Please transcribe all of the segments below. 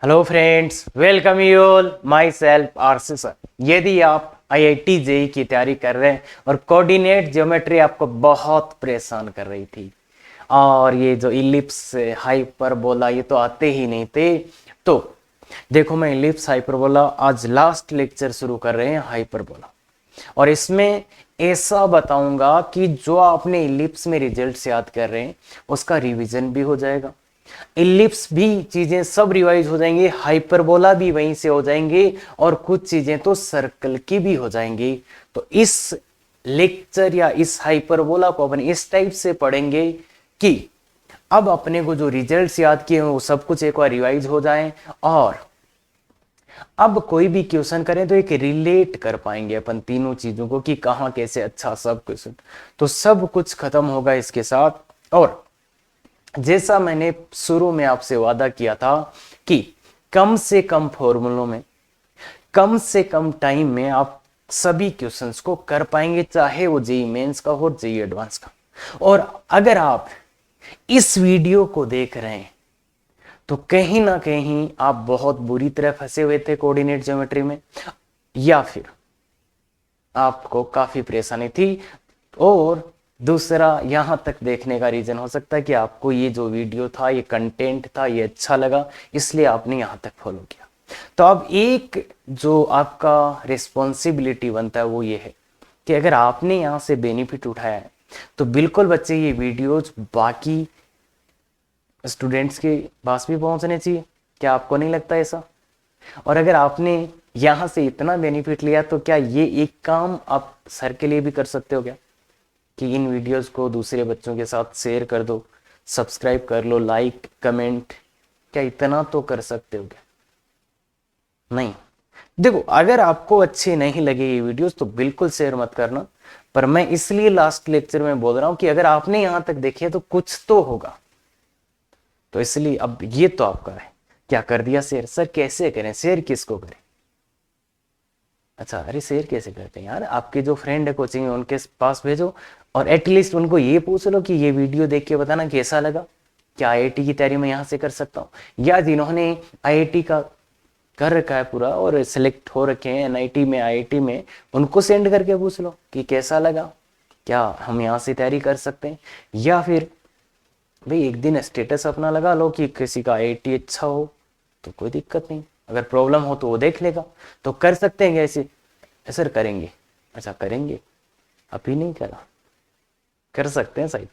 Hello friends, welcome you all. My self RC sir. यदि आप IIT JEE की तैयारी कर रहे हैं और कोऑर्डिनेट ज्योमेट्री आपको बहुत परेशान कर रही थी और ये जो इलिप्स हाइपरबोला ये तो आते ही नहीं थे, तो देखो मैं इलिप्स हाइपरबोला आज लास्ट लेक्चर शुरू कर रहे हैं हाइपरबोला, और इसमें ऐसा बताऊंगा कि जो आपने इलिप्स में रिजल्ट्स याद कर रहे हैं उसका रिवीजन भी हो जाएगा, इलिप्स भी चीजें सब रिवाइज हो जाएंगी, हाइपरबोला भी वहीं से हो जाएंगे और कुछ चीजें तो सर्कल की भी हो जाएंगी। तो इस लेक्चर या इस हाइपरबोला को अपन इस टाइप से पढ़ेंगे कि अब अपने को जो रिजल्ट्स याद किए हैं वो सब कुछ एक बार रिवाइज हो जाए, और अब कोई भी क्वेश्चन करें तो एक रिलेट कर पाएंगे अपन तीनों चीजों को कि कहां कैसे अच्छा सब क्वेश्चन, तो सब कुछ खत्म होगा इसके साथ। और जैसा मैंने शुरू में आपसे वादा किया था कि कम से कम फॉर्मूलों में कम से कम टाइम में आप सभी क्वेश्चंस को कर पाएंगे, चाहे वो जेई मेंस का हो जेई एडवांस का। और अगर आप इस वीडियो को देख रहे हैं तो कहीं ना कहीं आप बहुत बुरी तरह फंसे हुए थे कोऑर्डिनेट ज्योमेट्री में, या फिर आपको काफी परेशानी थी, और दूसरा यहां तक देखने का रीजन हो सकता है कि आपको ये जो वीडियो था, ये कंटेंट था, ये अच्छा लगा, इसलिए आपने यहां तक फॉलो किया। तो अब एक जो आपका रिस्पॉन्सिबिलिटी बनता है वो ये है कि अगर आपने यहां से बेनिफिट उठाया है तो बिल्कुल बच्चे ये वीडियोज बाकी स्टूडेंट्स के पास भी पहुंचने चाहिए। क्या आपको नहीं लगता ऐसा? और अगर आपने यहां से इतना बेनिफिट लिया तो क्या ये एक काम आप सर के लिए भी कर सकते हो क्या, कि इन वीडियोस को दूसरे बच्चों के साथ शेयर कर दो, सब्सक्राइब कर लो, लाइक कमेंट, क्या इतना तो कर सकते हो क्या? नहीं। देखो, अगर आपको अच्छे नहीं लगे ये वीडियोस तो बिल्कुल शेयर मत करना, पर मैं इसलिए लास्ट लेक्चर में बोल रहा हूं कि अगर आपने यहां तक देखे तो कुछ तो होगा, तो इसलिए अब ये तो आपका है। क्या कर दिया शेयर? सर कैसे करें शेयर, किसको करें? अच्छा, अरे शेयर कैसे करते हैं यार? आपके जो फ्रेंड है कोचिंग में उनके पास भेजो, और एटलीस्ट उनको ये पूछ लो कि ये वीडियो देख के बताना कैसा लगा, क्या आईआईटी की तैयारी मैं यहाँ से कर सकता हूँ, या जिन्होंने आईआईटी का कर रखा है पूरा और सिलेक्ट हो रखे हैं एनआईटी में आईआईटी में, उनको सेंड करके पूछ लो कि कैसा लगा, क्या हम यहाँ से तैयारी कर सकते हैं। या फिर भाई एक दिन स्टेटस अपना लगा लो कि किसी का आईआईटी अच्छा हो, तो कोई दिक्कत नहीं, अगर प्रॉब्लम हो तो वो देख लेगा। तो कर सकते हैं ऐसे? सर करेंगे। अच्छा करेंगे, अभी नहीं करा, कर सकते हैं, शायद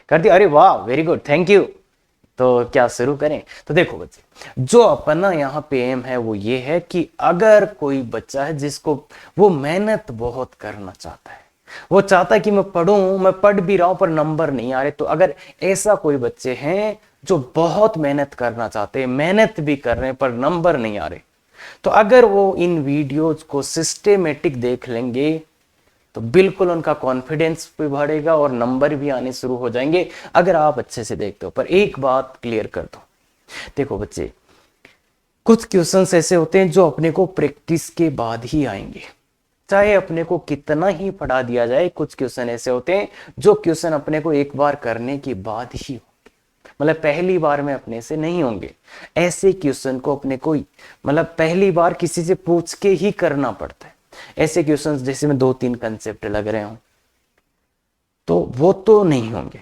कर दिया, अरे वाह वेरी गुड थैंक यू। तो क्या शुरू करें? तो देखो बच्चे, जो अपना यहाँ पे एम है वो ये है कि अगर कोई बच्चा है जिसको वो मेहनत बहुत करना चाहता है, वो चाहता है कि मैं पढ़ूं, मैं पढ़ भी रहा हूं पर नंबर नहीं आ रहे, तो अगर ऐसा कोई बच्चे हैं जो बहुत मेहनत करना चाहते हैं, मेहनत भी कर रहे हैं पर नंबर नहीं आ रहे, तो अगर वो इन वीडियोज को सिस्टेमेटिक देख लेंगे तो बिल्कुल उनका कॉन्फिडेंस भी बढ़ेगा और नंबर भी आने शुरू हो जाएंगे, अगर आप अच्छे से देखते हो। पर एक बात क्लियर कर दो, देखो बच्चे, कुछ क्वेश्चंस ऐसे होते हैं जो अपने को प्रैक्टिस के बाद ही आएंगे, चाहे अपने को कितना ही पढ़ा दिया जाए। कुछ क्वेश्चन ऐसे होते हैं जो क्वेश्चन अपने को एक बार करने के बाद ही होंगे, मतलब पहली बार में अपने से नहीं होंगे। ऐसे क्वेश्चन को अपने को मतलब पहली बार किसी से पूछ के ही करना पड़ता है। ऐसे क्वेश्चंस जैसे में 2-3 कंसेप्ट लग रहे हो तो वो तो नहीं होंगे,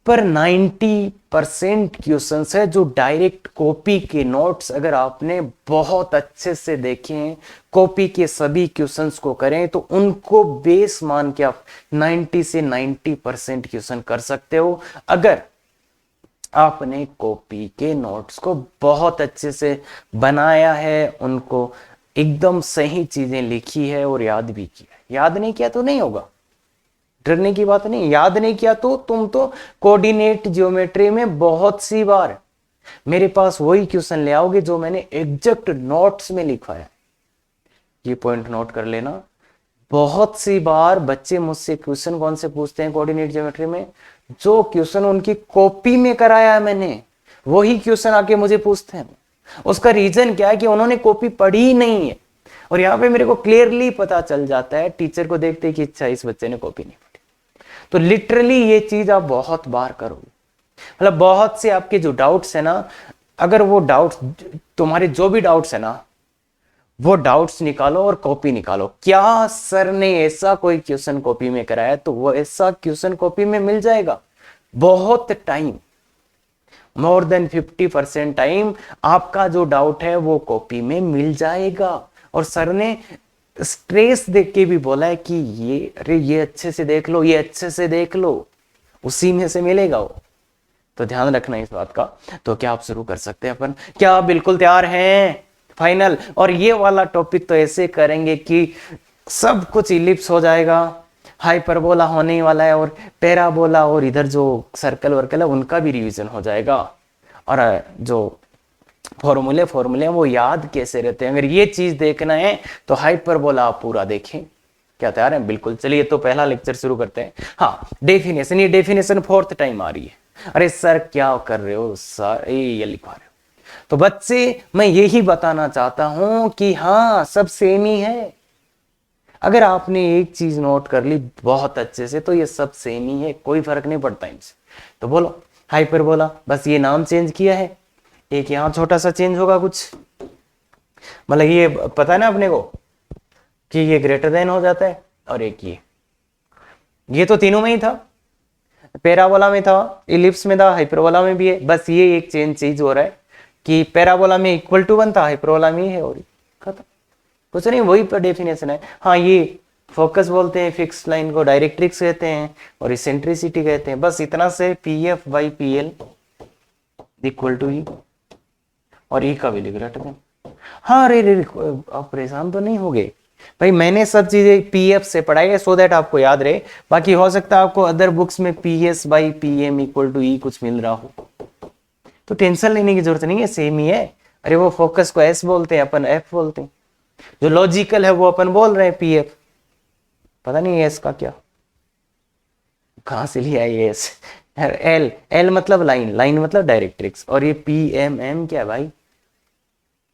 पर 90% क्वेश्चंस है जो डायरेक्ट कॉपी के नोट्स अगर आपने बहुत अच्छे से देखे हैं, कॉपी के सभी क्वेश्चंस को करें तो उनको बेस मान के आप 90 से 90% क्वेश्चन कर सकते हो, अगर आपने कॉपी के नोट्स को बहुत अच्छे से बनाया है, उनको एकदम सही चीजें लिखी है और याद भी किया है। याद नहीं किया तो नहीं होगा, डरने की बात नहीं। याद नहीं किया तो तुम तो कोऑर्डिनेट ज्योमेट्री में बहुत सी बार मेरे पास वही क्वेश्चन ले आओगे जो मैंने एग्जैक्ट नोट्स में लिखवाया। ये पॉइंट नोट कर लेना, बहुत सी बार बच्चे मुझसे क्वेश्चन कौन से पूछते हैं कोऑर्डिनेट ज्योमेट्री में, जो क्वेश्चन उनकी कॉपी में कराया है मैंने, वही क्वेश्चन आके मुझे पूछते हैं। उसका रीजन क्या है कि उन्होंने कॉपी पढ़ी ही नहीं है, और यहां पे मेरे को क्लियरली पता चल जाता है टीचर को देखते कि अच्छा इस बच्चे ने कॉपी नहीं पढ़ी। तो लिटरली ये चीज आप बहुत बार करोगे, मतलब बहुत से आपके जो डाउट्स है ना, अगर वो डाउट्स, तुम्हारे जो भी डाउट्स है ना, वो डाउट्स निकालो और कॉपी निकालो। क्या सर ने ऐसा कोई क्वेश्चन कॉपी में कराया, तो वो ऐसा क्वेश्चन कॉपी में मिल जाएगा। बहुत टाइम, मोर देन 50% टाइम आपका जो डाउट है वो कॉपी में मिल जाएगा। और सर ने स्ट्रेस देख के भी बोला है कि ये, अरे ये अच्छे से देख लो, ये अच्छे से देख लो, उसी में से मिलेगा वो। तो ध्यान रखना इस बात का। तो क्या आप शुरू कर सकते हैं अपन? क्या आप बिल्कुल तैयार हैं? फाइनल। और ये वाला टॉपिक तो ऐसे करेंगे कि सब कुछ इलिप्स हो जाएगा, हाइपरबोला होने वाला है, और पैराबोला, और इधर जो सर्कल वर्कल है उनका भी रिवीजन हो जाएगा। और जो फॉर्मूले हैं वो याद कैसे रहते हैं, अगर ये चीज देखना है तो हाइपरबोला आप पूरा देखें। क्या तैयार है? बिल्कुल। चलिए तो पहला लेक्चर शुरू करते हैं। हाँ, डेफिनेशन। ये डेफिनेशन 4th टाइम आ रही है। अरे सर क्या कर रहे हो सर, ये लिखवा रहे हो? तो बच्चे मैं यही बताना चाहता हूं कि हाँ, सब सेम ही है। अगर आपने एक चीज नोट कर ली बहुत अच्छे से, तो ये सब सेम ही है, कोई फर्क नहीं पड़ता इनसे। तो बोलो हाइपरबोला, बस ये नाम चेंज किया है, एक यहां छोटा सा चेंज होगा कुछ, मतलब ये पता है ना अपने को कि ये ग्रेटर देन हो जाता है, और एक ये तो तीनों में ही था, पैराबोला में था, इलिप्स में था, हाइपरबोला में भी है। बस ये एक चीज हो रहा है कि पैराबोला में इक्वल टू बनता, हाइपरबोला में है, और खत्म, कुछ नहीं, वही पर डेफिनेशन है। हाँ, ये फोकस बोलते हैं, फिक्स लाइन को डायरेक्ट्रिक्स कहते हैं, और इसेंट्रिसिटी कहते हैं। बस इतना से PF by PL equal to E, और ई का भी लिख रहा था। हाँ, अरे आप परेशान तो नहीं हो गए भाई, मैंने सब चीजें PF से पढ़ाई है, सो दैट आपको याद रहे। बाकी हो सकता है आपको अदर बुक्स में PS by PM equal to E कुछ मिल रहा हो, तो टेंशन लेने की जरूरत नहीं है, सेम ही है। अरे वो फोकस को S बोलते हैं, अपन F बोलते हैं। जो लॉजिकल है वो अपन बोल रहे हैं PF, पता नहीं S का क्या, कहां से लिया ये S। L मतलब लाइन, लाइन मतलब डायरेक्ट्रिक्स, और ये PMM क्या है भाई,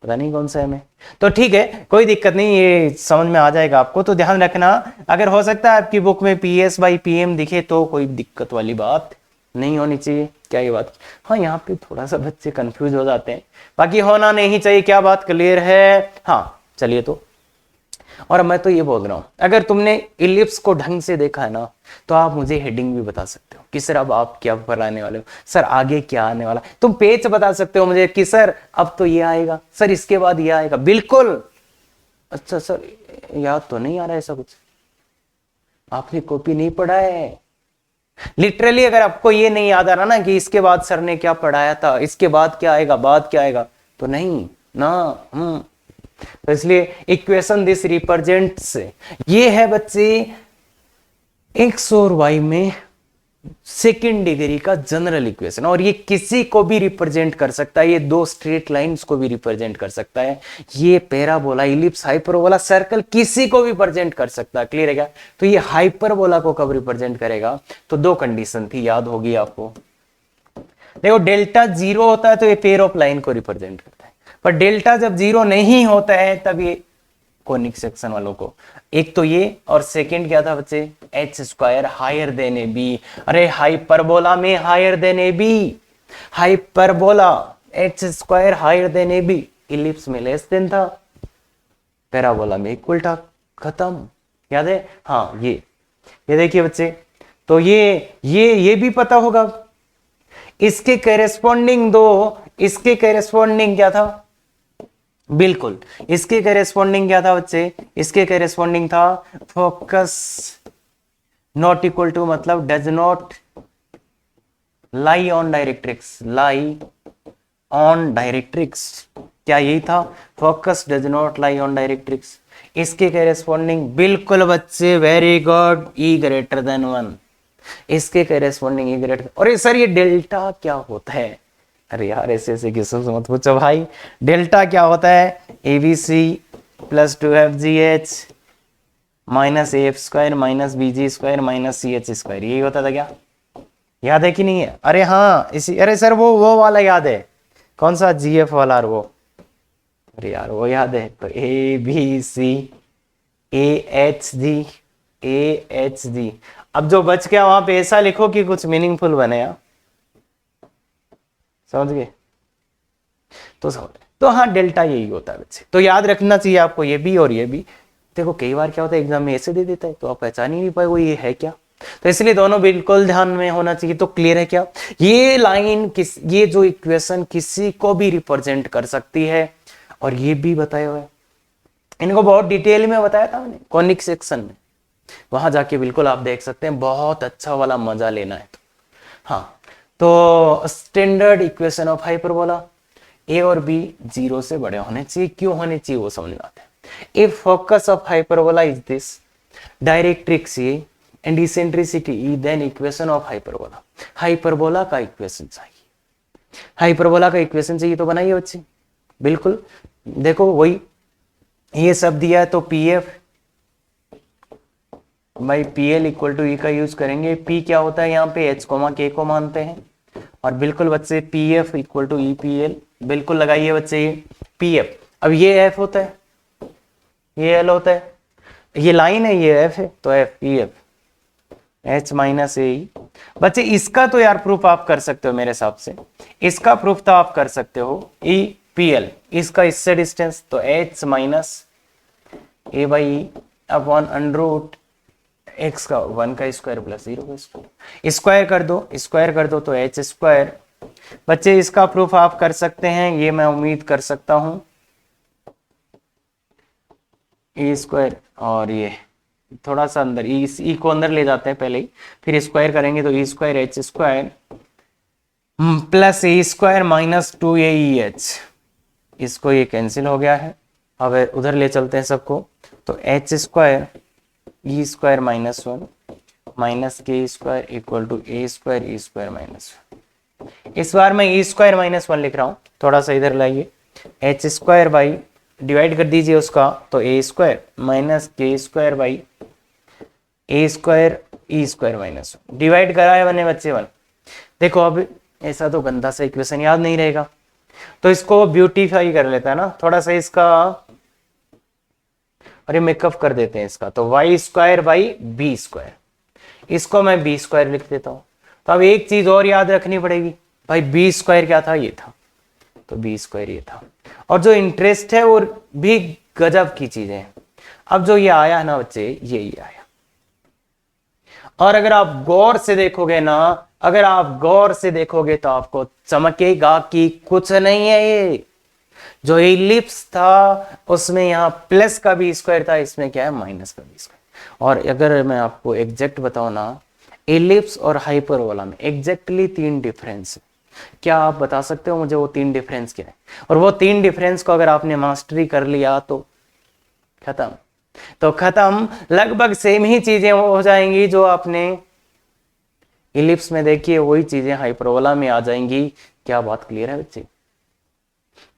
पता नहीं कौन सा है। मैं तो ठीक है, कोई दिक्कत नहीं, ये समझ में आ जाएगा आपको। तो ध्यान रखना, अगर हो सकता है आपकी बुक में PS बाई PM दिखे तो कोई दिक्कत वाली बात नहीं होनी चाहिए। क्या ये बात? हाँ, यहाँ पे थोड़ा सा बच्चे कंफ्यूज हो जाते हैं, बाकी होना नहीं चाहिए। क्या बात क्लियर है? हाँ, चलिए तो। और मैं तो ये बोल रहा हूं, अगर तुमने इलिप्स को ढंग से देखा है ना, तो आप मुझे हेडिंग भी बता सकते हो कि सर अब आप क्या पढ़ाने वाले हो, सर आगे क्या आने वाला। तुम पेज बता सकते हो मुझे कि सर अब तो ये आएगा, सर इसके बाद ये आएगा। बिल्कुल। अच्छा सर, याद तो नहीं आ रहा ऐसा कुछ, आपने कॉपी नहीं पढ़ा है लिटरली। अगर आपको ये नहीं याद आ रहा ना कि इसके बाद सर ने क्या पढ़ाया था, इसके बाद क्या आएगा, बाद क्या आएगा, तो नहीं ना। तो इसलिए इक्वेशन दिस रिप्रेजेंट्स, ये है बच्चे एक्स और वाई में सेकेंड डिग्री का जनरल इक्वेशन, और ये किसी को भी रिप्रेजेंट कर सकता है, ये दो स्ट्रेट लाइंस को भी रिप्रेजेंट कर सकता है, ये पैराबोला, इलिप्स, हाइपरबोला, सर्कल किसी को भी रिप्रेजेंट कर सकता है। क्लियर है क्या? तो ये हाइपरबोला को कब रिप्रेजेंट करेगा? तो दो कंडीशन थी, याद होगी आपको। देखो, डेल्टा 0 होता है तो ये पेयर ऑफ लाइन को रिप्रेजेंट करता है, पर डेल्टा जब 0 नहीं होता है तब ये कोनिक सेक्शन वालों को। एक तो ये, और सेकंड क्या था बच्चे? h² higher than a b. अरे हाइपरबोला में higher than a b, hyperbola h² higher than a b, ellipse में लेस देन था, पैराबोला में इक्वल था, खत्म। याद है? हाँ, ये देखिए बच्चे, तो ये भी पता होगा। इसके करेस्पॉन्डिंग इसके करेस्पॉन्डिंग क्या था? बिल्कुल, इसके करेस्पॉन्डिंग क्या था बच्चे? इसके करेस्पॉन्डिंग था फोकस नॉट इक्वल टू, मतलब does not lie on directrix, lie on directrix. क्या यही था? Focus does not lie on directrix. इसके करेस्पॉन्डिंग, बिल्कुल बच्चे, very good, E greater than 1। इसके करेस्पॉन्डिंग E ग्रेटर। और सर ये डेल्टा क्या होता है? अरे यार, ऐसे क्वेश्चन मत पूछो भाई। डेल्टा क्या होता है? ABC plus 2FGH minus AF² minus BG² minus CH², यही होता था क्या? याद है कि नहीं है? अरे हाँ, इसी, अरे सर वो वाला याद है, कौन सा? GF वाला, और वो, अरे यार वो याद है तो ABC AHG। अब जो बच गया वहां पे ऐसा लिखो कि कुछ मीनिंगफुल बने। समझ गए? तो हाँ डेल्टा यही होता है बच्चे, तो याद रखना चाहिए आपको ये भी और ये भी। देखो कई बार क्या होता है एग्जाम में ऐसे दे देता है तो आप पहचान ही नहीं पाए वो ये है क्या, तो इसलिए दोनों बिल्कुल ध्यान में होना चाहिए। तो क्लियर है क्या, ये लाइन ये जो इक्वेशन किसी को भी रिप्रेजेंट कर सकती है, और ये भी बताया हुआ है, इनको बहुत डिटेल में बताया था मैंने कॉनिक सेक्शन में, वहां जाके बिल्कुल आप देख सकते हैं, बहुत अच्छा वाला मजा लेना है तो। हाँ तो स्टैंडर्ड इक्वेशन ऑफ हाइपरबोला, ए और बी 0 से बड़े होने चाहिए, क्यों होने चाहिए वो समझ में आता है। If focus of hyperbola is this, directrix ये and eccentricity E, then equation of hyperbola, hyperbola का इक्वेशन चाहिए, हाइपरबोला का इक्वेशन चाहिए तो बनाइए बच्चे, बिल्कुल देखो वही ये सब दिया है, तो P F by P L equal to E का यूज करेंगे। पी क्या होता है यहाँ पे, एच कोमा के को मानते हैं, और बिल्कुल बच्चे P F equal to E P L, बिल्कुल लगाइए बच्चे ये पी एफ। अब ये एफ होता है, ये एल होता है, ये लाइन है, ये एफ है, तो F P F H minus A. बच्चे इसका तो यार प्रूफ आप कर सकते हो मेरे हिसाब से, इसका प्रूफ तो आप कर सकते हो, ई पी एल, इसका इससे डिस्टेंस तो H minus A by upon under root X का 1 का स्क्वायर प्लस 0 का स्क्वायर, स्क्वायर कर दो तो एच स्क्वायर। बच्चे इसका प्रूफ आप कर सकते हैं, ये मैं उम्मीद कर सकता हूं, ए स्क्वायर, और ये थोड़ा सा अंदर ई को अंदर ले जाते हैं पहले ही, फिर स्क्वायर करेंगे तो E square H square plus ए स्क्वायर माइनस 2 ए ई एच, इसको ये कैंसिल हो गया है। अब उधर ले चलते हैं सबको, तो H square E square minus 1 minus K square equal to A square E square minus 1। इस बार मैं ई स्क्वायर माइनस 1 लिख रहा हूं, थोड़ा सा इधर लाइए, एच स्क्वायर बाई डिवाइड कर दीजिए उसका, तो ए square minus K square by A square E square minus 1, divide करा है मैंने बच्चे 1। देखो अब ऐसा तो गंदा सा इक्वेशन याद नहीं रहेगा, तो इसको ब्यूटीफाई कर लेता है ना थोड़ा सा इसका, और ये मेकअप कर देते हैं इसका, तो Y square by B square, इसको मैं बी स्क्वायर लिख देता हूं। तो अब एक चीज और याद रखनी पड़ेगी भाई, बी स्क्वायर क्या था, ये था, तो बी स्क्वायर ये था, और जो इंटरेस्ट है वो भी गजब की चीज है। अब जो ये आया है ना बच्चे, यही आया, और अगर आप गौर से देखोगे ना, अगर आप गौर से देखोगे तो आपको चमकेगा कि कुछ नहीं है, ये जो इलिप्स था उसमें यहाँ प्लस का भी स्क्वायर था, इसमें क्या है माइनस का भी स्क्वायर। और अगर मैं आपको एग्जैक्ट बताऊं ना, इलिप्स और हाइपरबोला में एग्जैक्टली 3 डिफरेंस है। क्या आप बता सकते हो मुझे वो 3 डिफरेंस क्या है? और वो 3 डिफरेंस को अगर आपने मास्टरी कर लिया तो खत्म, तो खत्म, लगभग सेम ही चीजें हो जाएंगी जो आपने इलिप्स में देखी है, वही चीजें हाइपरबोला में आ जाएंगी। क्या बात क्लियर है बच्चे?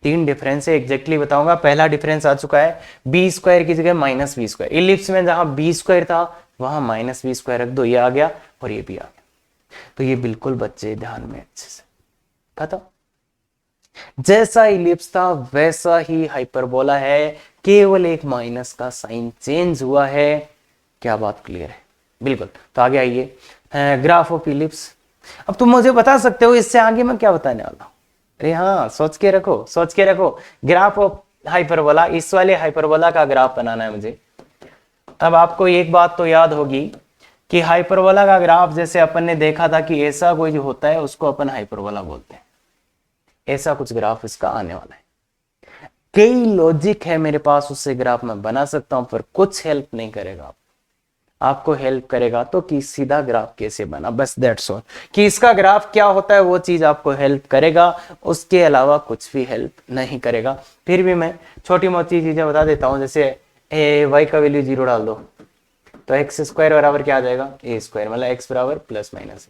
3 डिफरेंस है, एग्जैक्टली बताऊंगा। पहला डिफरेंस आ चुका है, बी स्क्वायर की जगह माइनस बी स्क्वायर, इलिप्स में जहां बी स्क्वायर था वहां माइनस बी स्क्वायर रख दो, ये आ गया और ये भी आ गया। तो ये बिल्कुल बच्चे ध्यान में अच्छे से खत्म। जैसा इलिप्स था वैसा ही हाइपरबोला है, केवल एक माइनस का साइन चेंज हुआ है। क्या बात क्लियर है? बिल्कुल। तो आगे आइए, ग्राफ ऑफ इलिप्स। अब तुम मुझे बता सकते हो इससे आगे मैं क्या बताने वाला हूं? अरे हाँ, सोच के रखो, सोच के रखो। ग्राफ ऑफ हाइपरबोला, इस वाले हाइपरबोला का ग्राफ बनाना है मुझे। अब आपको एक बात तो याद होगी कि हाइपरबोला का ग्राफ जैसे अपन ने देखा था कि ऐसा कोई जो होता है उसको अपन हाइपरबोला बोलते हैं, ऐसा कुछ ग्राफ इसका आने वाला है। कई लॉजिक है मेरे पास, उससे ग्राफ मैं बना सकता हूं, पर कुछ हेल्प नहीं करेगा। आपको हेल्प करेगा तो कि सीधा ग्राफ कैसे बना, बस दैट्स ऑल। कि इसका ग्राफ क्या होता है वो चीज आपको हेल्प करेगा, उसके अलावा कुछ भी हेल्प नहीं करेगा। फिर भी मैं छोटी मोटी चीजें बता देता हूं, जैसे वाई का वैल्यू 0 डाल दो तो एक्स स्क्वायर बराबर क्या आ जाएगा, ए स्क्वायर, मतलब एक्स बराबर प्लस माइनस,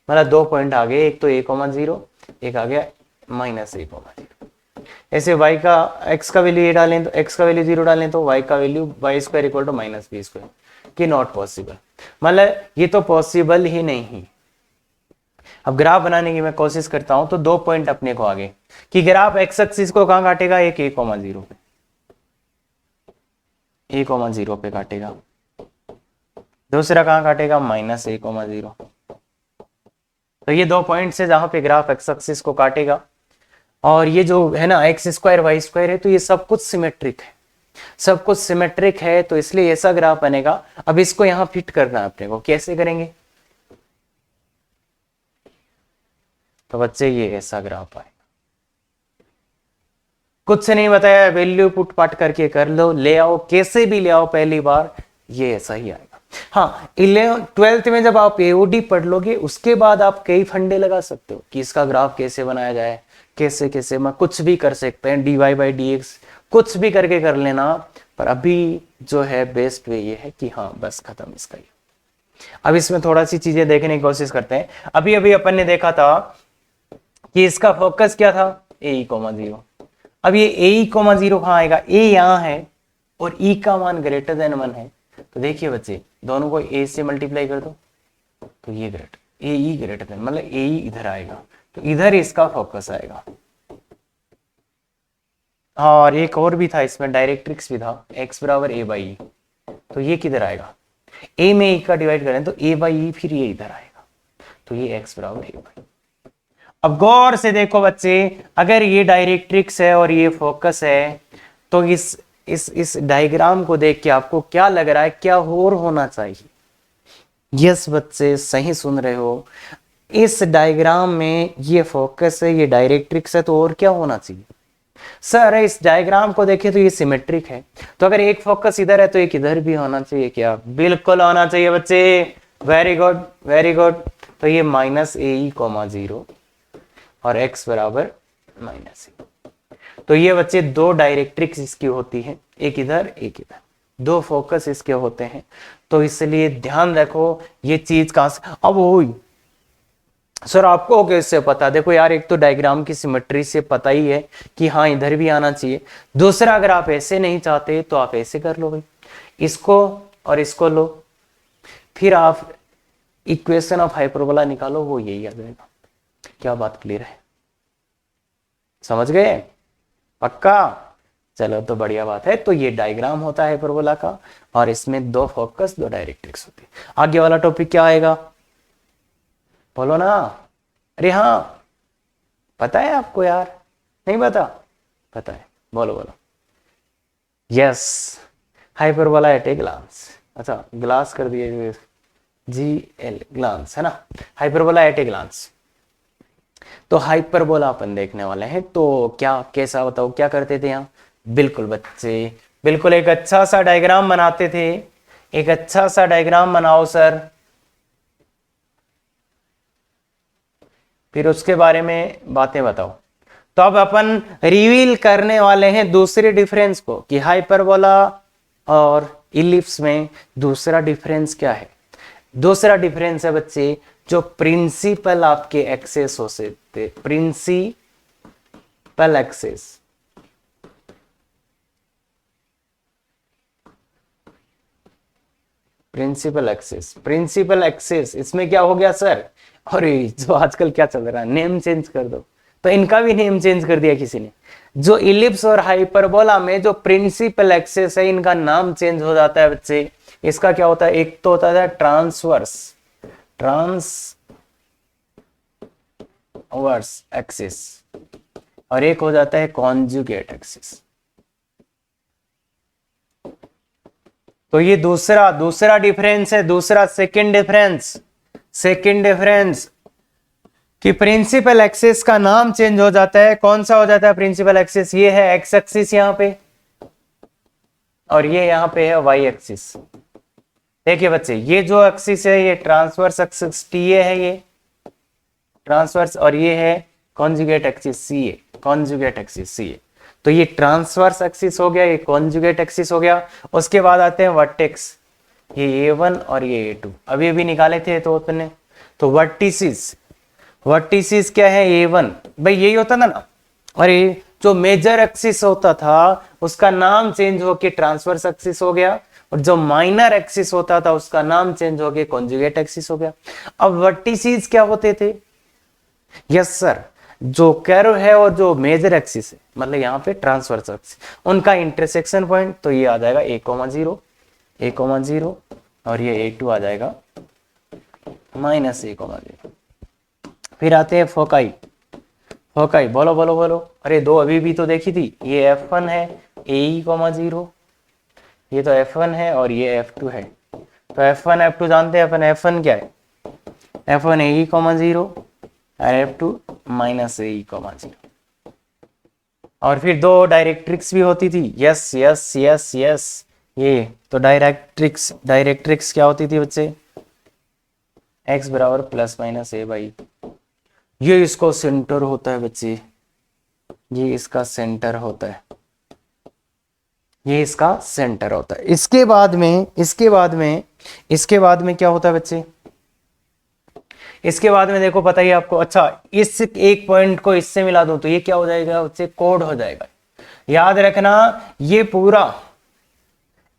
मतलब 2 पॉइंट आ गए, एक तो a,0, एक आ गया माइनस a,0। ऐसे y का x का वैल्यू ये डालें तो x का वैल्यू 0 डालें तो y का value Y square equal to minus B square, कि नॉट पॉसिबल, मतलब ये तो पॉसिबल ही नहीं। अब ग्राफ बनाने की मैं कोशिश करता हूं, तो 2 पॉइंट अपने को आगे कि ग्राफ एक्स एक्सिस को कहां काटेगा, एक a,0 पे, a,0 पे काटेगा, दूसरा कहां काटेगा माइनस a,0। तो ये 2 पॉइंट से जहां पे ग्राफ एक्स एक्सिस को काटेगा, और ये जो है ना एक्स स्क्वायर वाई स्क्वायर है, तो ये सब कुछ सिमेट्रिक है, सब कुछ सिमेट्रिक है, तो इसलिए ऐसा ग्राफ बनेगा। अब इसको यहां फिट करना है अपने को, कैसे करेंगे? तो बच्चे ये ऐसा ग्राफ आएगा, कुछ नहीं बताया, वैल्यू पुट पाट करके कर लो, ले आओ, कैसे भी ले आओ, पहली बार ये ऐसा ही आएगा। हाँ, 12th में जब आप एओडी पढ़ लोगे उसके बाद आप कई फंडे लगा सकते हो कि इसका ग्राफ कैसे बनाया जाए, कैसे कैसे मैं कुछ भी कर सकते हैं, dy बाई डी एक्स कुछ भी करके कर लेना। पर अभी जो है बेस्ट वे ये है कि हाँ बस खत्म इसका ही। अब इसमें थोड़ा सी चीजें देखने की कोशिश करते हैं। अभी अभी अपन ने देखा था कि इसका फोकस क्या था, AE,0। अब ये AE,0 कहाँ आएगा, ए यहाँ है और E का मान ग्रेटर देन 1 है, तो देखिए बच्चे दोनों को A से मल्टीप्लाई कर दो, तो ये ग्रेटर AE ग्रेटर देन, मतलब AE इधर आएगा, तो इधर इसका फोकस आएगा। और एक और भी था इसमें, डायरेक्ट्रिक्स भी था, x बराबर A बाई ई, तो ये किधर आएगा, A में E का डिवाइड करें तो A बाई ई, फिर ये इधर आएगा, तो ये x बराबर A बाई। अब गौर से देखो बच्चे, अगर ये डायरेक्ट्रिक्स है और ये फोकस है, तो इस डायग्राम को देख के आपको क्या लग रहा है, क्या और होना चाहिए? यस बच्चे सही सुन रहे हो, इस डायग्राम में ये फोकस है, ये डायरेक्ट्रिक्स है, तो और क्या होना चाहिए? सर इस डायग्राम को देखें तो ये सिमेट्रिक है, तो अगर एक फोकस इधर है तो एक इधर भी होना चाहिए क्या? बिल्कुल होना चाहिए बच्चे, वेरी गुड वेरी गुड। तो ये -AE,0 और x बराबर -E, तो ये बच्चे दो डायरेक्ट्रिक्स इसकी होती है, एक इधर एक इधर, दो फोकस इसके होते हैं। तो इसलिए ध्यान रखो ये चीज कहां से अब हुई। सर आपको कैसे पता? देखो यार, एक तो डायग्राम की सिमेट्री से पता ही है कि हाँ इधर भी आना चाहिए। दूसरा, अगर आप ऐसे नहीं चाहते तो आप ऐसे कर लो भाई, इसको और इसको लो, फिर आप इक्वेशन ऑफ हाइपरबोला निकालो, वो यही आ जाएगा। क्या बात क्लियर है? समझ गए? पक्का? चलो तो बढ़िया बात है। तो ये डायग्राम होता है हाइपरबोला का, और इसमें दो फोकस दो डायरेक्ट्रिक्स होती है। आगे वाला टॉपिक क्या आएगा बोलो ना? अरे हाँ, पता है आपको यार? नहीं पता? पता है, बोलो बोलो। Yes, hyperbola at a glance. अच्छा ग्लास कर दिए, GL ग्लांस है ना, हाइपरबोला एट ए ग्लांस। तो हाइपरबोला अपन देखने वाले हैं, तो क्या कैसा बताओ क्या करते थे यहाँ? बिल्कुल बच्चे, बिल्कुल एक अच्छा सा डायग्राम बनाते थे, एक अच्छा सा डायग्राम बनाओ सर, फिर उसके बारे में बातें बताओ। तो अब अपन रिवील करने वाले हैं दूसरे डिफरेंस को कि हाइपरबोला और इलिप्स में दूसरा डिफरेंस क्या है। दूसरा डिफरेंस है बच्चे, जो प्रिंसिपल आपके एक्सेस हो सकते, principal axes, principal axes, principal axes, इसमें क्या हो गया सर? अरे जो आजकल क्या चल रहा है, नेम चेंज कर दो, तो इनका भी नेम चेंज कर दिया किसी ने। जो इलिप्स और हाइपरबोला में जो प्रिंसिपल एक्सेस है, इनका नाम चेंज हो जाता है बच्चे। इसका क्या होता है? एक तो होता है ट्रांसवर्स, ट्रांसवर्स एक्सिस, और एक हो जाता है कॉन्जुगेट एक्सिस। तो ये दूसरा डिफरेंस है, दूसरा सेकंड डिफरेंस कि प्रिंसिपल एक्सिस का नाम चेंज हो जाता है। कौन सा हो जाता है प्रिंसिपल एक्सिस? ये है एक्स एक्सिस यहां पे, और ये यहां पे है वाई एक्सिस। देखिए बच्चे, ये जो एक्सिस है ये ट्रांसवर्स एक्सिस TA है, ये ट्रांसवर्स, और ये है conjugate axis CA, conjugate axis CA। तो ये ट्रांसवर्स एक्सिस हो गया, ये कॉन्जुगेट एक्सिस हो गया। उसके बाद आते हैं वर्टेक्स, ये A1 और ये A2 अभी अभी निकाले थे तो अपने। तो वर्टिसिस क्या है? A1 भाई यही होता था ना। और ये जो मेजर एक्सिस होता था उसका नाम चेंज होके ट्रांसवर्स एक्सिस हो गया, और जो माइनर एक्सिस होता था उसका नाम चेंज होके कॉन्जुगेट एक्सिस हो गया। अब वर्टिसिस क्या होते थे? यस सर, जो कर्व है और जो मेजर एक्सिस है, मतलब यहाँ पे ट्रांसवर्स एक्सिस, उनका इंटरसेक्शन पॉइंट, तो ये आ जाएगा A,0, A,0, और ये A2 आ जाएगा -A,0। फिर आते हैं फोकाई, फोकाई, बोलो बोलो बोलो। अरे दो अभी भी तो देखी थी, ये F1 है AE, 0, ये तो F1 है और ये F2 है। तो F1 F2 जानते हैं अपन, F1 क्या है, F1 AE, 0 और F2 -AE, 0। और फिर दो डायरेक्ट्रिक्स भी होती थी, यस यस यस यस। ये तो डायरेक्ट्रिक्स क्या होती थी बच्चे, x बराबर ±a/, ये इसको सेंटर होता है बच्चे, ये इसका सेंटर होता है, ये इसका सेंटर होता है। इसके बाद में क्या होता है बच्चे, इसके बाद में देखो पता ही आपको। अच्छा, इस एक पॉइंट को इससे मिला दूं तो ये क्या हो जाएगा बच्चे, कोड हो जाएगा। याद रखना ये पूरा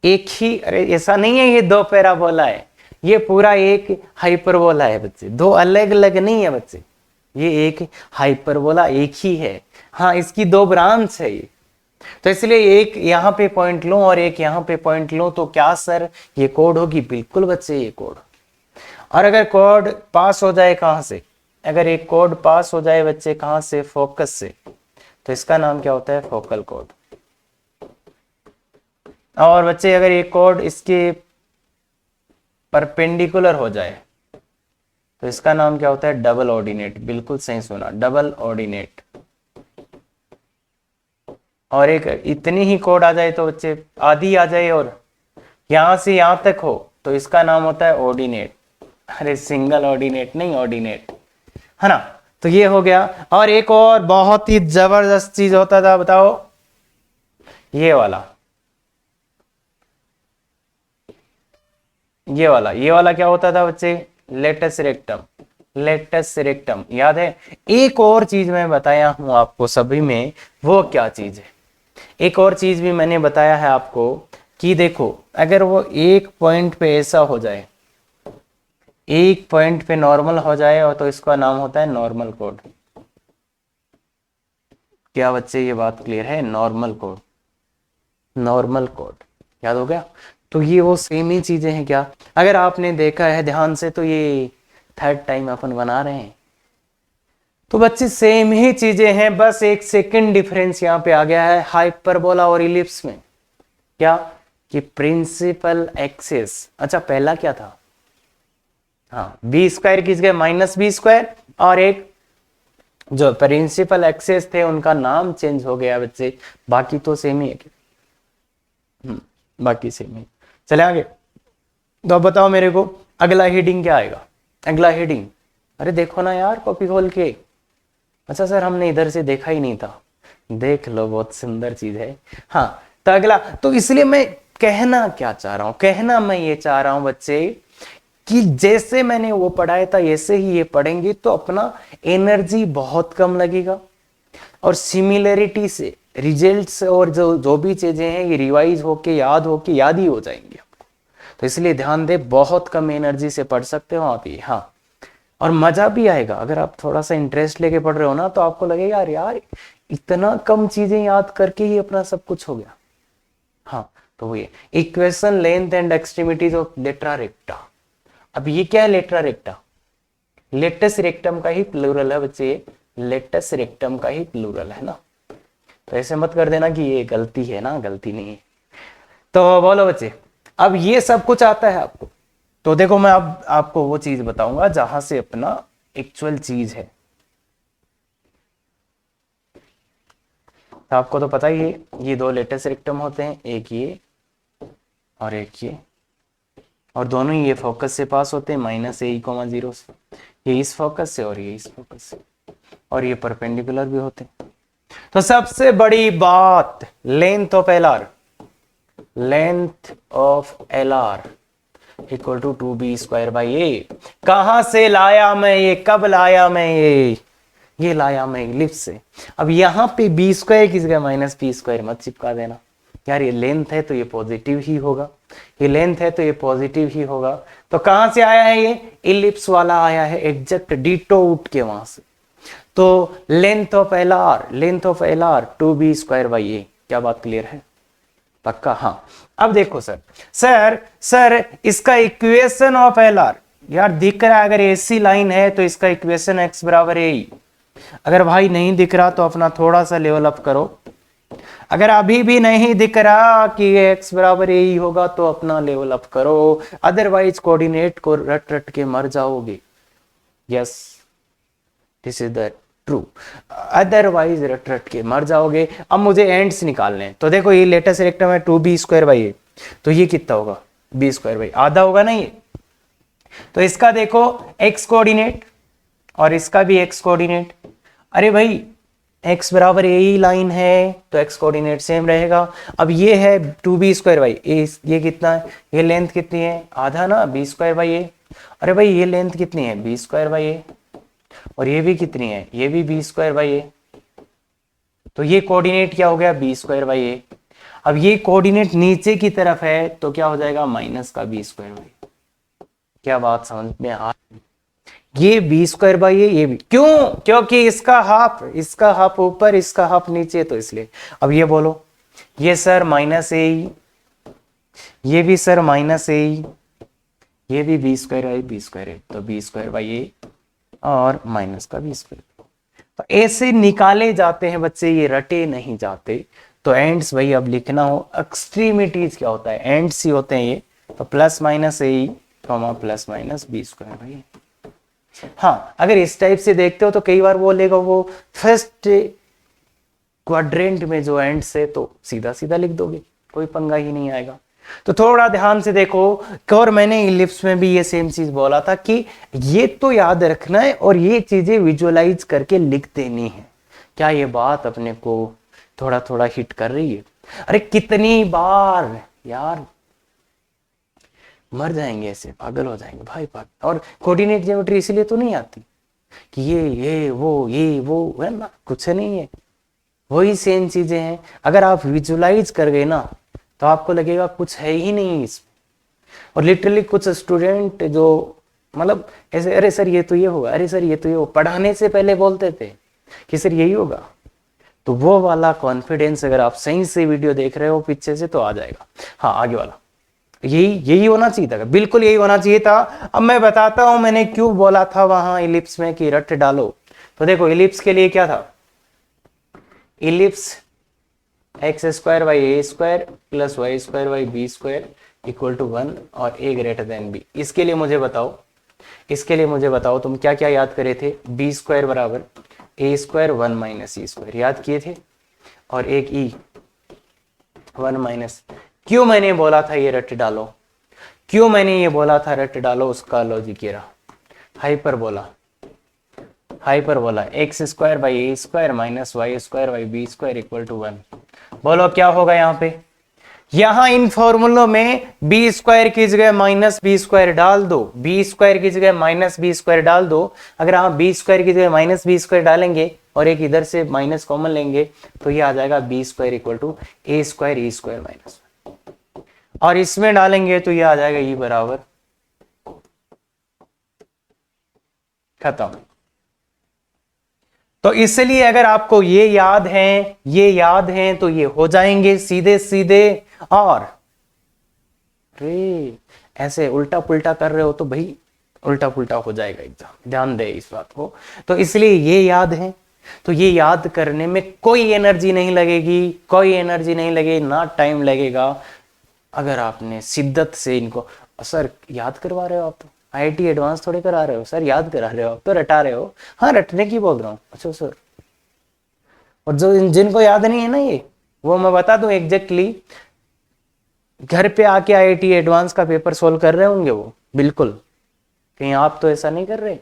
एक ही, अरे ऐसा नहीं है ये दो पैराबोला है, ये पूरा एक हाइपरबोला है बच्चे, दो अलग अलग नहीं है बच्चे, ये एक हाइपरबोला एक ही है। हाँ, इसकी दो ब्रांच है ये, तो इसलिए एक यहाँ पे पॉइंट लो और एक यहाँ पे पॉइंट लो तो क्या सर ये कोड होगी, बिल्कुल बच्चे ये कोड। और अगर कोड पास हो जाए कहां से, अगर एक कोड पास हो जाए बच्चे कहां से, फोकस से, तो इसका नाम क्या होता है, फोकल कोड। और बच्चे अगर एक कोड इसके परपेंडिकुलर हो जाए तो इसका नाम क्या होता है, डबल ऑर्डिनेट। बिल्कुल सही सुना, डबल ऑर्डिनेट। और एक इतनी ही कोड आ जाए तो बच्चे आधी आ जाए और यहां से यहां तक हो तो इसका नाम होता है ऑर्डिनेट। अरे सिंगल ऑर्डिनेट नहीं, ऑर्डिनेट, है ना। तो ये हो गया। और एक और बहुत ही जबरदस्त चीज होता था, बताओ, ये वाला ये वाला क्या होता था बच्चे, लेटस रेक्टम। लेटस रेक्टम याद है। एक और चीज मैं बताया हूं आपको सभी में, वो क्या चीज है, एक और चीज भी मैंने बताया है आपको कि देखो अगर वो एक पॉइंट पे ऐसा हो जाए, एक पॉइंट पे नॉर्मल हो जाए और तो इसका नाम होता है नॉर्मल कोड। क्या बच्चे ये बात क्लियर है, नॉर्मल कोड, नॉर्मल कोड याद हो गया। तो ये वो सेम ही चीजें हैं क्या, अगर आपने देखा है ध्यान से तो ये थर्ड टाइम अपन बना रहे हैं, तो बच्चे सेम ही चीजें हैं, बस एक सेकंड डिफरेंस यहां पे आ गया है हाइपरबोला और इलिप्स में। क्या कि प्रिंसिपल एक्सिस, अच्छा पहला क्या था, हाँ b² किस गए -b², और एक जो प्रिंसिपल एक्सिस थे उनका नाम चेंज हो गया बच्चे, बाकी तो सेम ही है। बाकी सेम ही। चले आगे। तो अब बताओ मेरे को अगला हेडिंग क्या आएगा, अगला हेडिंग, अरे देखो ना यार कॉपी खोल के। अच्छा सर हमने इधर से देखा ही नहीं था, देख लो बहुत सुंदर चीज है। हाँ तो अगला, तो इसलिए मैं कहना क्या चाह रहा हूं, कहना मैं ये चाह रहा हूं बच्चे कि जैसे मैंने वो पढ़ाया था ऐसे ही ये पढ़ेंगे तो अपना एनर्जी बहुत कम लगेगा, और सिमिलरिटी से रिजल्ट्स और जो भी चीजें हैं ये रिवाइज होके याद ही हो जाएंगे आपको। तो इसलिए ध्यान दे, बहुत कम एनर्जी से पढ़ सकते हो आप ये। हाँ, और मजा भी आएगा अगर आप थोड़ा सा इंटरेस्ट लेके पढ़ रहे हो ना, तो आपको लगेगा यार इतना कम चीजें याद करके ही अपना सब कुछ हो गया। हाँ, तो ये equation length and extremities of latera recta. अब ये क्या है लेट्रा रेक्टा, लेटस रेक्टम का ही प्लूरल है बच्चे, लेटस रेक्टम का ही प्लूरल है ना। तो ऐसे मत कर देना कि ये गलती है ना, गलती नहीं है। तो बोलो बच्चे, अब ये सब कुछ आता है आपको, तो देखो मैं अब आपको वो चीज बताऊंगा जहां से अपना एक्चुअल चीज है। तो आपको तो पता ही है ये दो लेटस रेक्टम होते हैं, एक ये और एक ये, और दोनों ही ये फोकस से पास होते हैं -AE, 0 से, ये इस फोकस से और ये इस फोकस से, और ये परपेंडिकुलर भी होते हैं। तो सबसे बड़ी बात, length of LR, length of LR equal to 2b²/a। कहां से लाया मैं ये, कब लाया मैं ये लाया मैं इलिप्स से। अब यहां पे b² किस गया -b², मत चिपका देना यार, ये लेंथ है तो ये पॉजिटिव ही होगा, ये लेंथ है तो ये पॉजिटिव ही होगा। तो कहां से आया है ये, इलिप्स वाला आया है, एग्जैक्ट डिटो उठ के वहां से। तो लेंथ ऑफ एलआर 2b²/a। क्या बात क्लियर है, पक्का। हाँ, अब देखो सर इसका इक्वेशन ऑफ एलआर यार दिख रहा है, अगर ऐसी लाइन है तो इसका इक्वेशन x बराबर a, अगर भाई नहीं दिख रहा तो अपना थोड़ा सा लेवल अप करो। अगर अभी भी नहीं दिख रहा कि x बराबर ए ही होगा तो अपना लेवल अप करो, अदरवाइज कोऑर्डिनेट को रट रट के मर जाओगे। Yes, this is the true, otherwise रट रट के मर जाओगे। अब मुझे एंड्स निकालने हैं, तो देखो ये लेटेस्ट रेक्टम है 2b² तो ये कितना होगा, b² आधा होगा ना ये। तो इसका देखो x कोऑर्डिनेट और इसका भी x कोऑर्डिनेट। अरे भाई x बराबर यही लाइन है तो x कोऑर्डिनेट सेम रहेगा। अब ये है 2b², ये कितना है, ये लेंथ कितनी है, आधा ना, b²। अरे भाई ये लेंथ कितनी है, b²। और ये भी कितनी है, ये भी b²। तो ये कोऑर्डिनेट क्या हो गया, b²। अब ये कोऑर्डिनेट नीचे की तरफ है तो क्या हो जाएगा, माइनस का b²। क्या बात समझ में आ, ये b² ये भी क्यों, क्योंकि इसका हाफ ऊपर इसका हाफ नीचे, तो इसलिए। अब ये बोलो, ये सर -a, ये भी सर -a, ये भी b², तो b², और माइनस का b²। तो ऐसे निकाले जाते हैं बच्चे, ये रटे नहीं जाते। तो एंड्स भाई अब लिखना हो, एक्सट्रीमिटीज क्या होता है, एंड्स ही होते हैं ये। तो +-a, +-b²। हाँ, अगर इस टाइप से देखते हो तो कई बार बोलेगा वो फर्स्ट क्वाड्रेंट में जो एंड्स है तो सीधा सीधा लिख दोगे, कोई पंगा ही नहीं आएगा। तो थोड़ा ध्यान से देखो, और मैंने इलिप्स में भी ये सेम चीज बोला था कि ये तो याद रखना है और ये चीजें विजुअलाइज करके लिख देनी है। क्या ये बात अपने को थोड़ा थोड़ा हिट कर रही है? अरे कितनी बार यार मर जाएंगे, ऐसे पागल हो जाएंगे भाई पागल। और कोऑर्डिनेट ज्योमेट्री इसलिए तो नहीं आती कि ये वो है ना, कुछ नहीं है, वही सेम चीजें हैं। अगर आप विजुअलाइज कर गए ना तो आपको लगेगा कुछ है ही नहीं इसमें। और लिटरली कुछ स्टूडेंट जो मतलब ऐसे, अरे सर ये तो ये होगा, अरे सर ये तो ये होगा, पढ़ाने से पहले बोलते थे कि सर यही होगा। तो वो वाला कॉन्फिडेंस अगर आप सही से वीडियो देख रहे हो पीछे से तो आ जाएगा। हाँ, आगे वाला यही होना चाहिए था, बिल्कुल यही होना चाहिए था। अब मैं बताता हूं मैंने क्यों बोला था वहां इलिप्स में कि रट डालो। तो देखो इलिप्स के लिए क्या था, ellipse x² by a² + y² by b² = 1 और a b। इसके लिए मुझे बताओ तुम क्या क्या याद करे थे, b² = a² 1 - e² याद किए थे, और एक e 1 - क्यों मैंने बोला था ये रट डालो, क्यों मैंने ये बोला था रट डालो, उसका लॉजिक ये रहा, hyperbola x² by a² - y² by b² = 1। बोलो क्या होगा यहाँ पे, यहां इन फॉर्मूलों में b² की जगह -b² डाल दो, b² की जगह -b² डाल दो। अगर आप b² की जगह -b² डालेंगे और एक इधर से माइनस कॉमन लेंगे तो ये आ जाएगा b² = a² e² -1। और इसमें डालेंगे तो ये आ जाएगा e बराबर, खत्म। तो इसलिए अगर आपको ये याद है तो ये हो जाएंगे सीधे सीधे। और रे ऐसे उल्टा पुल्टा कर रहे हो तो भाई उल्टा पुल्टा हो जाएगा एग्जाम, ध्यान दे इस बात को। तो इसलिए ये याद है, तो ये याद करने में कोई एनर्जी नहीं लगेगी, ना टाइम लगेगा। अगर आपने शिद्दत से इनको, सर याद करवा रहे हो आप, तो IIT एडवांस थोड़े करा रहे हो सर, याद करा रहे हो आप तो रटा रहे हो। हाँ, रटने की बोल रहा हूँ, अच्छा सर। और जो जिनको याद नहीं है ना ये, वो मैं बता दूं एग्जैक्टली, घर पे आके IIT एडवांस का पेपर सोल्व कर रहे होंगे वो, बिल्कुल। कहीं आप तो ऐसा नहीं कर रहे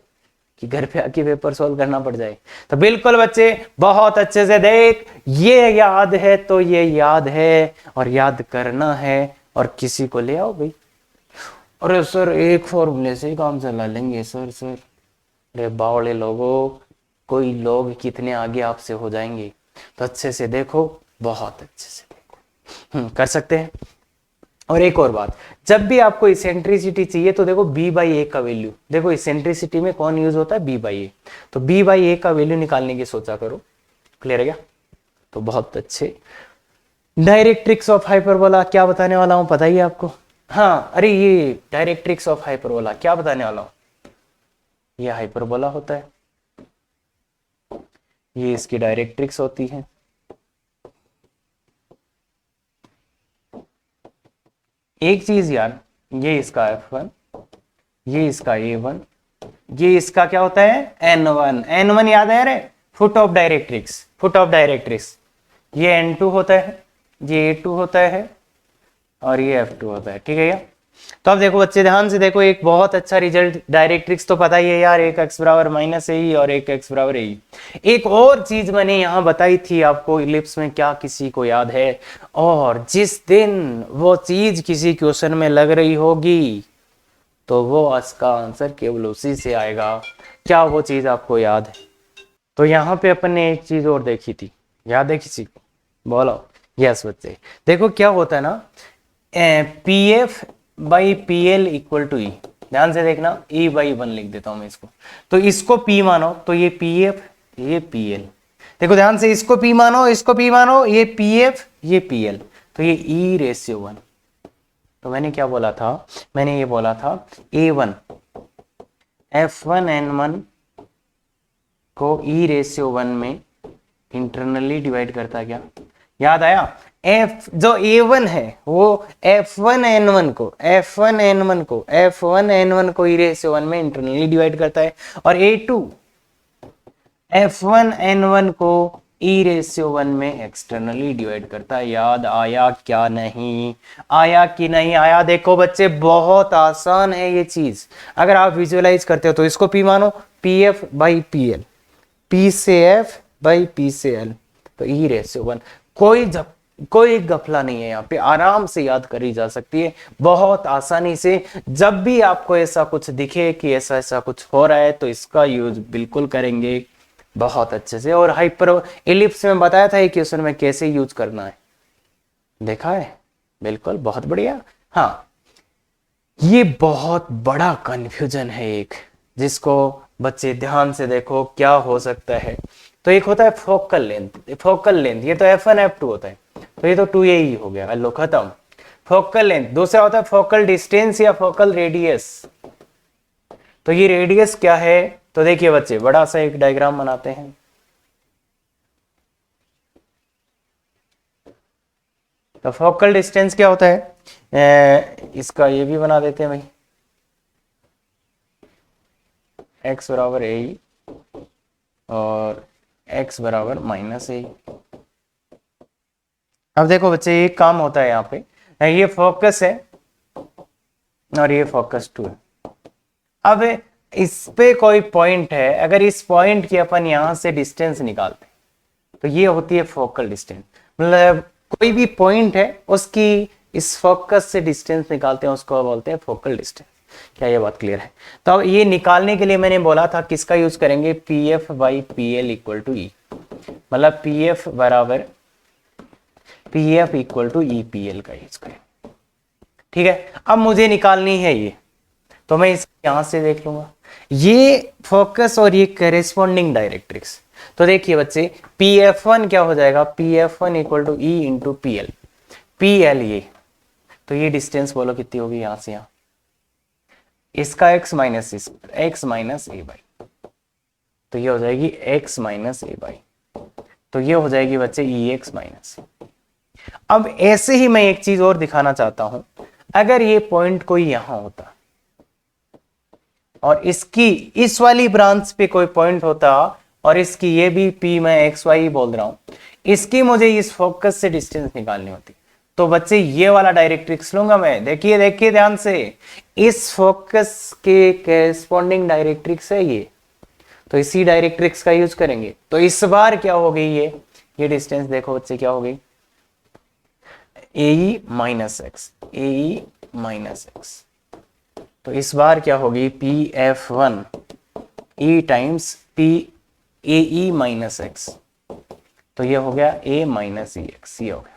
कि घर पे आके पेपर सोल्व करना पड़ जाए। तो बिल्कुल बच्चे बहुत अच्छे से देख, ये याद है तो ये याद है और याद करना है, और किसी को ले आओ भाई, अरे सर एक फॉर्मूले से काम चला लेंगे सर। अरे बावड़े लोगों, कोई लोग कितने आगे आपसे हो जाएंगे। तो अच्छे से देखो, बहुत अच्छे से देखो, कर सकते हैं। और एक और बात, जब भी आपको इसेंट्रिसिटी चाहिए तो देखो b/a का वैल्यू, देखो इसेंट्रिसिटी में कौन यूज होता है, b/a। तो b/a का वैल्यू निकालने की सोचा करो, क्लियर है क्या? तो बहुत अच्छे। डायरेक्ट्रिक्स ऑफ हाइपरबोला क्या बताने वाला हूं, पता ही है आपको? हाँ, अरे ये डायरेक्ट्रिक्स ऑफ हाइपरबोला क्या बताने वाला हूं, ये हाइपरबोला होता है, ये इसकी डायरेक्ट्रिक्स होती है। एक चीज यार, ये इसका F1, ये इसका A1, ये इसका क्या होता है N1। N1 याद है रे, foot of directrix, foot of directrix. ये N2 होता है, ये A2 होता है, और ये F2 होता है। ठीक है यार। तो अब देखो बच्चे ध्यान से देखो, एक बहुत अच्छा रिजल्ट, डायरेक्ट्रिक्स तो पता ही है यार, एक x बराबर माइनस ए और एक x बराबर ए। एक और चीज मैंने यहां बताई थी आपको इलिप्स में, क्या किसी को याद है? और जिस दिन वो चीज किसी क्वेश्चन में लग रही होगी तो वो इसका आंसर केवल उसी से आएगा। क्या वो चीज आपको याद है? तो यहाँ पे अपन ने एक चीज और देखी थी, याद है किसी को? बोलो। यस बच्चे, देखो क्या होता है ना, P F by P L equal to E. ध्यान से देखना, ई बाई 1 लिख देता हूं मैं इसको। तो इसको पी मानो तो ये पी एफ, ये पी एल। देखो ध्यान से, इसको पी मानो, इसको पी मानो, ये पी एफ, ये पी एल, तो ये ई रेशियो 1। तो मैंने क्या बोला था? मैंने ये बोला था A1 F1N1 को ई रेशियो 1 में इंटरनली डिवाइड करता है क्या? याद आया? F जो A1 है वो F1N1 को ई रेशियो 1 में इंटरनली डिवाइड करता है, और A2 F1N1 को ई रेशियो 1 में एक्सटर्नली डिवाइड करता है। याद आया क्या? नहीं आया कि नहीं आया? देखो बच्चे बहुत आसान है ये चीज, अगर आप विजुअलाइज करते हो तो इसको P मानो, P F by P L, P से एफ बाई पी से एल, तो ई रेशियो 1। कोई गफला नहीं है यहाँ पे, आराम से याद करी जा सकती है बहुत आसानी से। जब भी आपको ऐसा कुछ दिखे कि ऐसा ऐसा कुछ हो रहा है तो इसका यूज बिल्कुल करेंगे बहुत अच्छे से। और हाइपर इलिप्स में बताया था ये क्वेश्चन में कैसे यूज करना है, देखा है? बिल्कुल, बहुत बढ़िया। हाँ, ये बहुत बड़ा कंफ्यूजन है एक, जिसको बच्चे ध्यान से देखो क्या हो सकता है। तो एक होता है फोकल लेंथ, फोकल लेंथ ये तो F1 F2 होता है, तो ये तो 2a ही हो गया, लो खत्म। Focal length. दूसरा होता है फोकल डिस्टेंस या फोकल रेडियस। तो ये रेडियस क्या है? तो देखिए बच्चे, बड़ा सा एक डायग्राम बनाते हैं। तो फोकल डिस्टेंस क्या होता है? इसका ये भी बना देते हैं भाई, x बराबर ए और x बराबर माइनस ए। अब देखो बच्चे, एक काम होता है यहाँ पे, ये फोकस है और ये फोकस 2 है। अब इस पे कोई पॉइंट है, अगर इस पॉइंट की अपन यहां से डिस्टेंस निकालते तो ये होती है फोकल डिस्टेंस। मतलब कोई भी पॉइंट है उसकी इस फोकस से डिस्टेंस निकालते हैं, उसको बोलते हैं फोकल डिस्टेंस। क्या ये बात क्लियर है? तो अब ये निकालने के लिए मैंने बोला था किसका यूज करेंगे? P F by P L equal to E. मतलब पी एफ बराबर P F equal to E P L का यूज करें। ठीक है, अब मुझे निकालनी है ये, तो मैं इस यहां से देख लूंगा ये फोकस और ये करेस्पॉन्डिंग डायरेक्ट्रिक्स। तो देखिए बच्चे, पी एफ वन क्या हो जाएगा? P F one equal to E into P L. P L ये, तो ये डिस्टेंस बोलो कितनी होगी यहां से यहां? इसका x minus x minus A by, तो ये हो जाएगी x माइनस ए बाई, तो ये हो जाएगी बच्चे ई एक्स माइनस। अब ऐसे ही मैं एक चीज और दिखाना चाहता हूं, अगर ये पॉइंट कोई यहां होता और इसकी इस वाली ब्रांच पे कोई पॉइंट होता, और इसकी ये भी p मैं एक्स वाई बोल रहा हूं, इसकी मुझे इस फोकस से डिस्टेंस निकालनी होती, तो बच्चे ये वाला डायरेक्ट्रिक्स लूंगा मैं। देखिए देखिए ध्यान से, इस फोकस के करेस्पॉन्डिंग डायरेक्ट्रिक्स है ये, तो इसी डायरेक्ट्रिक्स का यूज करेंगे। तो इस बार क्या हो गई ये डिस्टेंस देखो बच्चे क्या हो गई? ए माइनस एक्स, ए माइनस एक्स। तो इस बार क्या होगी? P F one E times P A E minus x, तो ये हो गया ए माइनस ई एक्स, ये हो गया।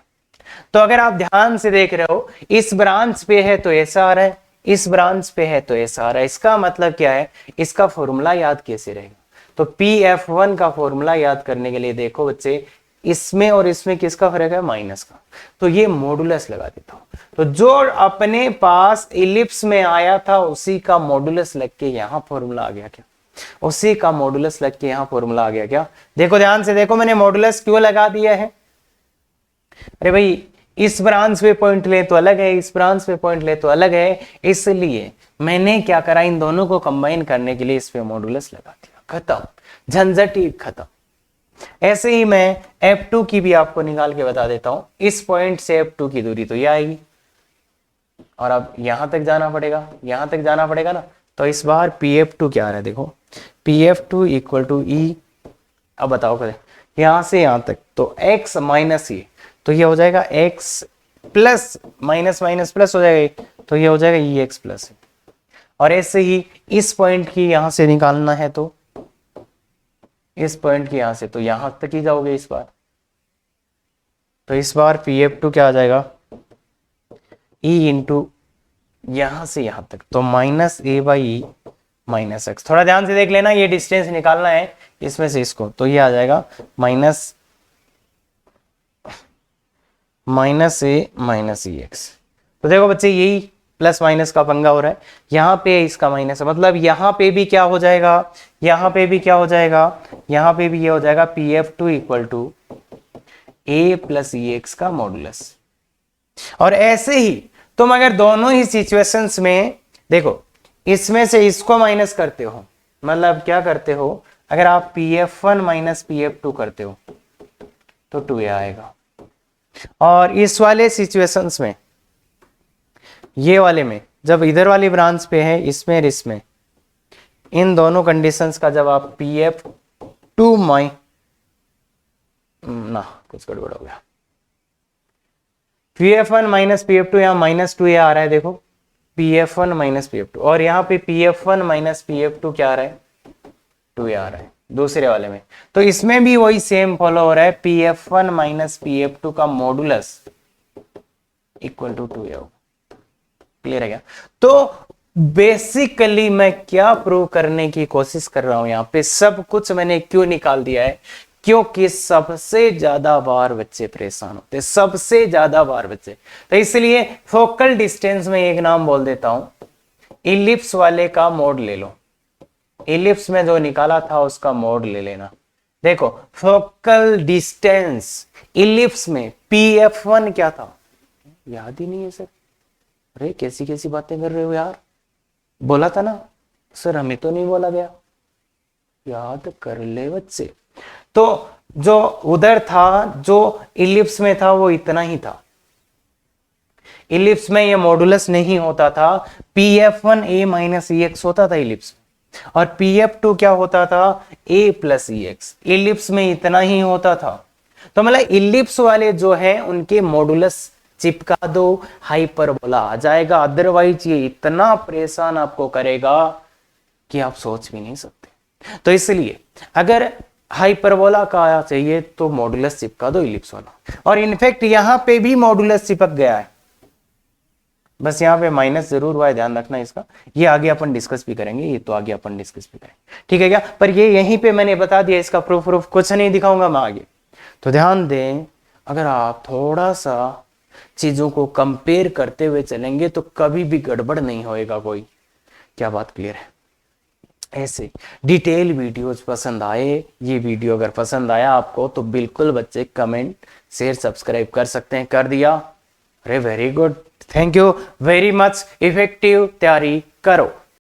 तो अगर आप ध्यान से देख रहे हो, इस ब्रांच पे है तो ऐसा आ रहा है, इस ब्रांच पे है तो ऐसा आ रहा है। इसका मतलब क्या है? इसका फॉर्मूला याद कैसे रहेगा? तो पी एफ वन का फॉर्मूला याद करने के लिए देखो बच्चे, इसमें और इसमें किसका फर्क है? माइनस का, तो ये मॉडुलस लगा देता हूं। तो जो अपने पास इलिप्स में आया था उसी का मॉडुलस लग के यहां फॉर्मूला आ गया। क्या उसी का मॉडुलस लग के यहाँ फॉर्मूला आ गया। क्या देखो ध्यान से देखो, मैंने मॉडुलस क्यों लगा दिया है? अरे भाई इस ब्रांच पे पॉइंट ले तो अलग है, इस ब्रांच पे पॉइंट ले तो अलग है, इसलिए मैंने क्या करा, इन दोनों को कंबाइन करने के लिए इस पे मॉडुलस लगा दिया, खत्म, झंझट ही खत्म। ऐसे ही मैं F2 की भी आपको निकाल के बता देता हूं। इस पॉइंट से F2 की दूरी तो ये आएगी, और अब यहां तक जाना पड़ेगा, यहां तक जाना पड़ेगा ना। तो इस बार PF2 क्या आ रहा है, देखो PF2 इक्वल टू E। अब बताओ करें यहां से यहां तक, तो x माइनस ये, तो ये हो जाएगा x plus minus minus plus हो जाएगा, तो ये हो जाएगा ई एक्स प्लस। और ऐसे ही इस पॉइंट की यहां से निकालना है, तो इस पॉइंट की यहां से तो यहां तक ही जाओगे इस बार। तो इस बार PF2 क्या आ जाएगा, E इंटू यहां से यहां तक, तो minus A by E minus x. थोड़ा ध्यान से देख लेना, ये डिस्टेंस निकालना है इसमें से इसको, तो ये आ जाएगा माइनस ए माइनस ई एक्स। तो देखो बच्चे यही प्लस माइनस का पंगा हो रहा है, यहां पे इसका माइनस है, मतलब यहां पे भी क्या हो जाएगा, यहां पे भी क्या हो जाएगा, यहां पे भी ये हो जाएगा PF2 equal to A plus E X का मॉडुलस। और ऐसे ही तुम अगर दोनों ही सिचुएशंस में देखो, इसमें से इसको माइनस करते हो, मतलब क्या करते हो, अगर आप PF1 माइनस PF2 करते हो तो 2a आएगा। और इस वाले सिचुएशंस में, ये वाले में, जब इधर वाली ब्रांच पे है, इसमें और इसमें, इन दोनों कंडीशंस का जब आप PF2 ना कुछ गड़बड़ हो गया, PF1 माइनस PF2, यहां माइनस 2a आ रहा है, देखो PF1 माइनस PF2, और यहां पे PF1 माइनस PF2 क्या आ रहा है, 2a आ रहा है दूसरे वाले में। तो इसमें भी वही सेम फॉलो हो रहा है, PF1 माइनस PF2 का मॉडुलस इक्वल टू 2a होगा। क्लियर है क्या? तो बेसिकली मैं क्या प्रूव करने की कोशिश कर रहा हूं, यहां पे सब कुछ मैंने क्यों निकाल दिया है, क्योंकि सबसे ज्यादा बार बच्चे परेशान होते, सबसे ज्यादा बार बच्चे। तो इसलिए फोकल डिस्टेंस में एक नाम बोल देता हूं, इलिप्स वाले का मोड ले लो, इलिप्स में जो निकाला था उसका मोड ले लेना। देखो फोकल डिस्टेंस इलिप्स में PF1 क्या था, याद ही नहीं है सर। अरे कैसी कैसी बातें कर रहे हो यार, बोला था ना सर, हमें तो नहीं बोला गया, याद कर ले बच्चे। तो जो उधर था, जो इलिप्स में था, वो इतना ही था, इलिप्स में ये मॉडुलस नहीं होता था, PF1 a minus E x होता था इलिप्स में, और PF2 क्या होता था, a plus E x, ellipse में इतना ही होता था। तो मतलब इलिप्स वाले जो है उनके मॉडुलस चिपका दो, हाइपरबोला आ जाएगा, अदरवाइज ये इतना परेशान आपको करेगा कि आप सोच भी नहीं सकते। तो इसलिए अगर हाइपरबोला का चाहिए तो मॉडुलस चिपका दो इलिप्स वाला, और इनफैक्ट यहां पे भी मॉडुलस चिपक गया है, बस यहाँ पे माइनस जरूर हुआ है, ध्यान रखना इसका, ये आगे अपन डिस्कस भी करेंगे, ये तो आगे अपन डिस्कस भी करेंगे, ठीक है क्या? पर ये यहीं पे मैंने बता दिया, इसका प्रूफ कुछ नहीं दिखाऊंगा मैं आगे। तो ध्यान दें, अगर आप थोड़ा सा चीजों को कंपेयर करते हुए चलेंगे तो कभी भी गड़बड़ नहीं होएगा कोई। क्या बात क्लियर है? ऐसे डिटेल वीडियोज पसंद आए, ये वीडियो अगर पसंद आया आपको तो बिल्कुल बच्चे कमेंट शेयर सब्सक्राइब कर सकते हैं, कर दिया, अरे very good, thank you very much. Effective तैयारी करो।